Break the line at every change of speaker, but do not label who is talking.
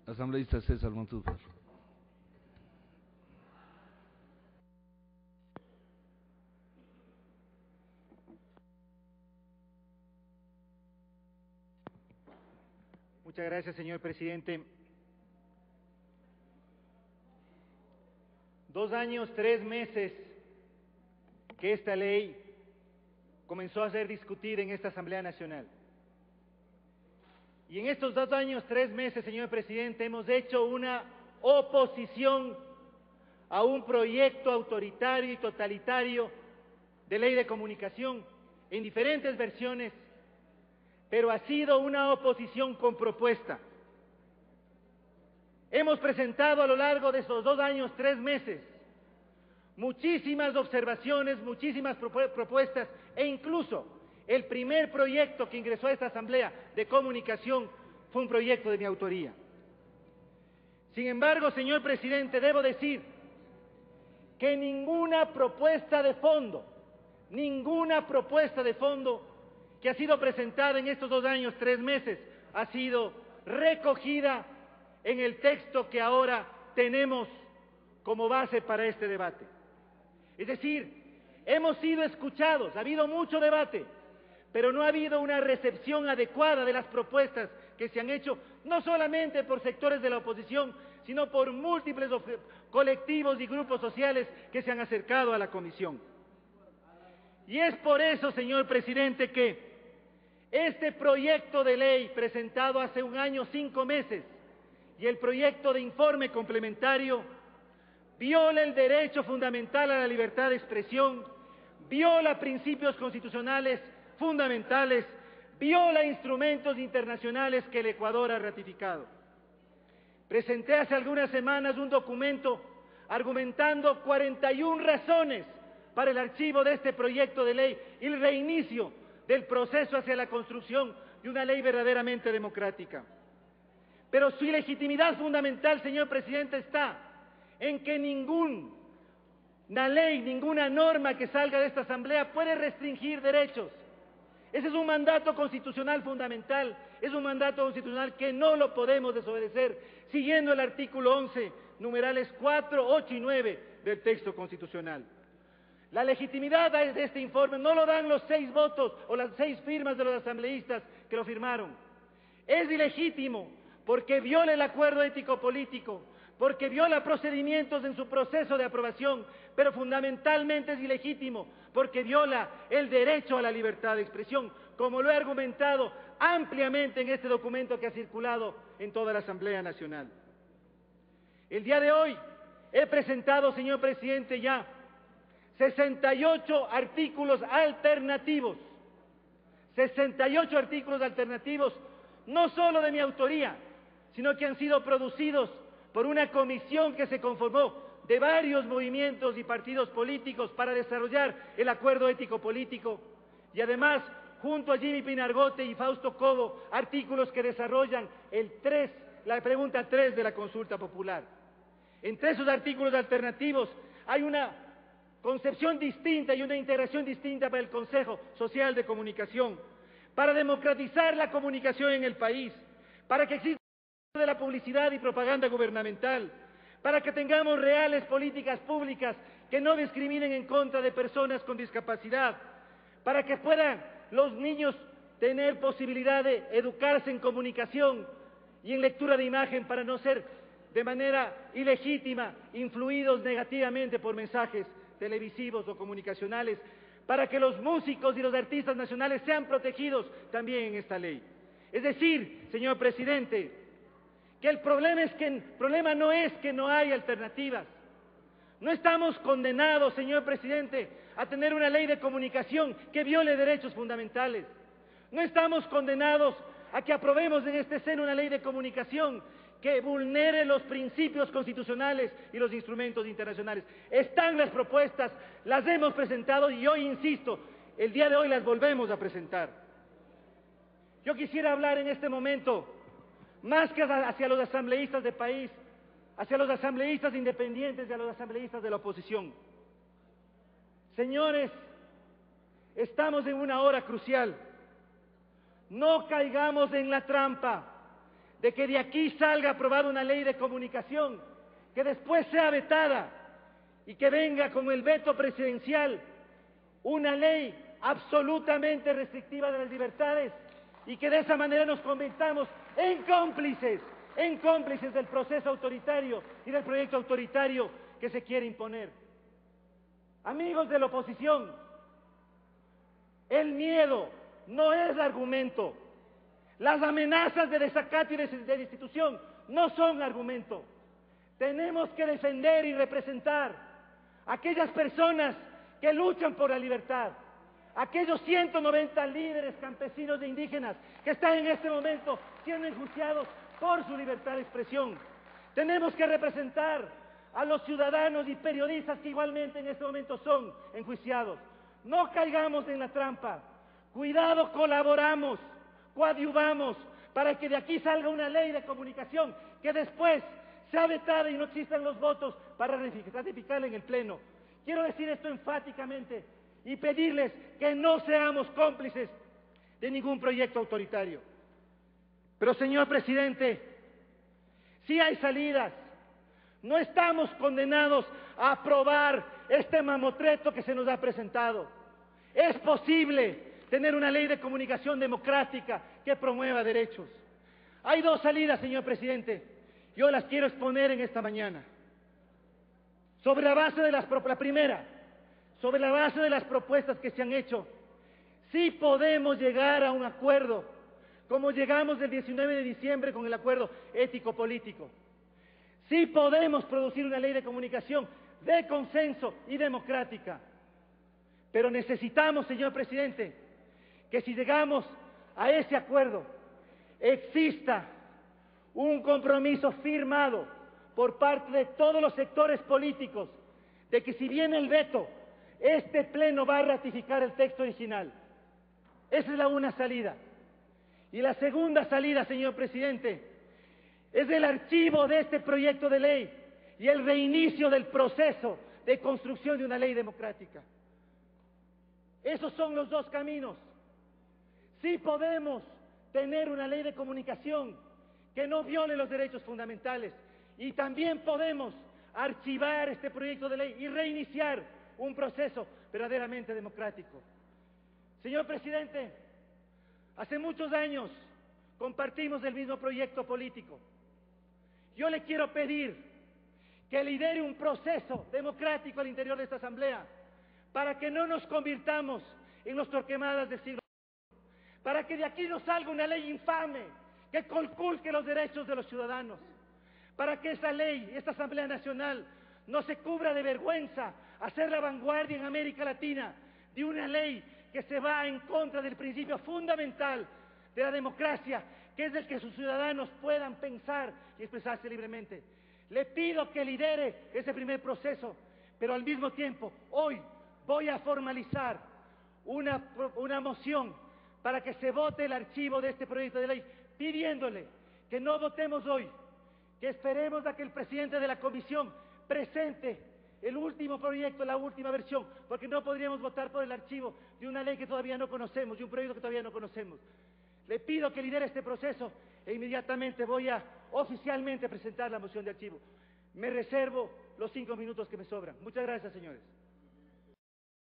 Asambleísta César Montúfar.
Muchas gracias, señor presidente. 2 años, 3 meses que esta ley comenzó a ser discutida en esta Asamblea Nacional. Y en estos 2 años, 3 meses, señor presidente, hemos hecho una oposición a un proyecto autoritario y totalitario de ley de comunicación en diferentes versiones, pero ha sido una oposición con propuesta. Hemos presentado a lo largo de estos 2 años, 3 meses, muchísimas observaciones, muchísimas propuestas, e incluso el primer proyecto que ingresó a esta Asamblea de Comunicación fue un proyecto de mi autoría. Sin embargo, señor presidente, debo decir que ninguna propuesta de fondo que ha sido presentada en estos 2 años, 3 meses, ha sido recogida en el texto que ahora tenemos como base para este debate. Es decir, hemos sido escuchados, ha habido mucho debate, pero no ha habido una recepción adecuada de las propuestas que se han hecho, no solamente por sectores de la oposición, sino por múltiples colectivos y grupos sociales que se han acercado a la comisión. Y es por eso, señor presidente, que este proyecto de ley presentado hace 1 año, 5 meses, y el proyecto de informe complementario, viola el derecho fundamental a la libertad de expresión, viola principios constitucionales fundamentales, viola instrumentos internacionales que el Ecuador ha ratificado. Presenté hace algunas semanas un documento argumentando 41 razones para el archivo de este proyecto de ley y el reinicio del proceso hacia la construcción de una ley verdaderamente democrática. Pero su ilegitimidad fundamental, señor presidente, está en que ninguna ley, ninguna norma que salga de esta Asamblea puede restringir derechos. Ese es un mandato constitucional fundamental, es un mandato constitucional que no lo podemos desobedecer, siguiendo el artículo 11, numerales 4, 8 y 9 del texto constitucional. La legitimidad de este informe no lo dan los 6 votos o las 6 firmas de los asambleístas que lo firmaron. Es ilegítimo porque viola el acuerdo ético-político, porque viola procedimientos en su proceso de aprobación, pero fundamentalmente es ilegítimo porque viola el derecho a la libertad de expresión, como lo he argumentado ampliamente en este documento que ha circulado en toda la Asamblea Nacional. El día de hoy he presentado, señor presidente, ya 68 artículos alternativos, 68 artículos alternativos, no solo de mi autoría, sino que han sido producidos por una comisión que se conformó de varios movimientos y partidos políticos para desarrollar el acuerdo ético-político, y además, junto a Jimmy Pinargote y Fausto Cobo, artículos que desarrollan la pregunta 3 de la consulta popular. Entre esos artículos alternativos hay una concepción distinta y una integración distinta para el Consejo Social de Comunicación, para democratizar la comunicación en el país, para que exista de la publicidad y propaganda gubernamental, para que tengamos reales políticas públicas que no discriminen en contra de personas con discapacidad, para que puedan los niños tener posibilidad de educarse en comunicación y en lectura de imagen para no ser de manera ilegítima influidos negativamente por mensajes televisivos o comunicacionales, para que los músicos y los artistas nacionales sean protegidos también en esta ley. Es decir, señor presidente, que el problema no es que no hay alternativas. No estamos condenados, señor presidente, a tener una ley de comunicación que viole derechos fundamentales. No estamos condenados a que aprobemos en este seno una ley de comunicación que vulnere los principios constitucionales y los instrumentos internacionales. Están las propuestas, las hemos presentado y hoy, insisto, el día de hoy las volvemos a presentar. Yo quisiera hablar en este momento, más que hacia los asambleístas del país, hacia los asambleístas independientes y a los asambleístas de la oposición. Señores, estamos en una hora crucial. No caigamos en la trampa de que de aquí salga aprobada una ley de comunicación, que después sea vetada y que venga con el veto presidencial una ley absolutamente restrictiva de las libertades y que de esa manera nos convirtamos en cómplices del proceso autoritario y del proyecto autoritario que se quiere imponer. Amigos de la oposición, el miedo no es argumento. Las amenazas de desacato y de destitución no son argumento. Tenemos que defender y representar a aquellas personas que luchan por la libertad, aquellos 190 líderes campesinos e indígenas que están en este momento siendo enjuiciados por su libertad de expresión. Tenemos que representar a los ciudadanos y periodistas que igualmente en este momento son enjuiciados. No caigamos en la trampa. Cuidado, colaboramos, coadyuvamos para que de aquí salga una ley de comunicación que después sea vetada y no existan los votos para ratificarla en el Pleno. Quiero decir esto enfáticamente y pedirles que no seamos cómplices de ningún proyecto autoritario. Pero, señor presidente, sí hay salidas. No estamos condenados a aprobar este mamotreto que se nos ha presentado. Es posible tener una ley de comunicación democrática que promueva derechos. Hay dos salidas, señor presidente. Yo las quiero exponer en esta mañana. Sobre la base de la primera, sobre la base de las propuestas que se han hecho, sí podemos llegar a un acuerdo, como llegamos el 19 de diciembre con el acuerdo ético-político. Sí podemos producir una ley de comunicación de consenso y democrática. Pero necesitamos, señor presidente, que si llegamos a ese acuerdo, exista un compromiso firmado por parte de todos los sectores políticos de que si viene el veto, este Pleno va a ratificar el texto original. Esa es la una salida. Y la segunda salida, señor presidente, es el archivo de este proyecto de ley y el reinicio del proceso de construcción de una ley democrática. Esos son los dos caminos. Sí podemos tener una ley de comunicación que no viole los derechos fundamentales y también podemos archivar este proyecto de ley y reiniciar un proceso verdaderamente democrático. Señor presidente, hace muchos años compartimos el mismo proyecto político. Yo le quiero pedir que lidere un proceso democrático al interior de esta Asamblea para que no nos convirtamos en los Torquemadas del siglo XX, para que de aquí no salga una ley infame que conculque los derechos de los ciudadanos, para que esa ley, esta Asamblea Nacional, no se cubra de vergüenza a ser la vanguardia en América Latina de una ley que se va en contra del principio fundamental de la democracia, que es el que sus ciudadanos puedan pensar y expresarse libremente. Le pido que lidere ese primer proceso, pero al mismo tiempo, hoy voy a formalizar una moción para que se vote el archivo de este proyecto de ley, pidiéndole que no votemos hoy, que esperemos a que el presidente de la comisión presente el último proyecto, la última versión, porque no podríamos votar por el archivo de una ley que todavía no conocemos, de un proyecto que todavía no conocemos. Le pido que lidere este proceso e inmediatamente voy a oficialmente presentar la moción de archivo. Me reservo los 5 minutos que me sobran. Muchas gracias, señores.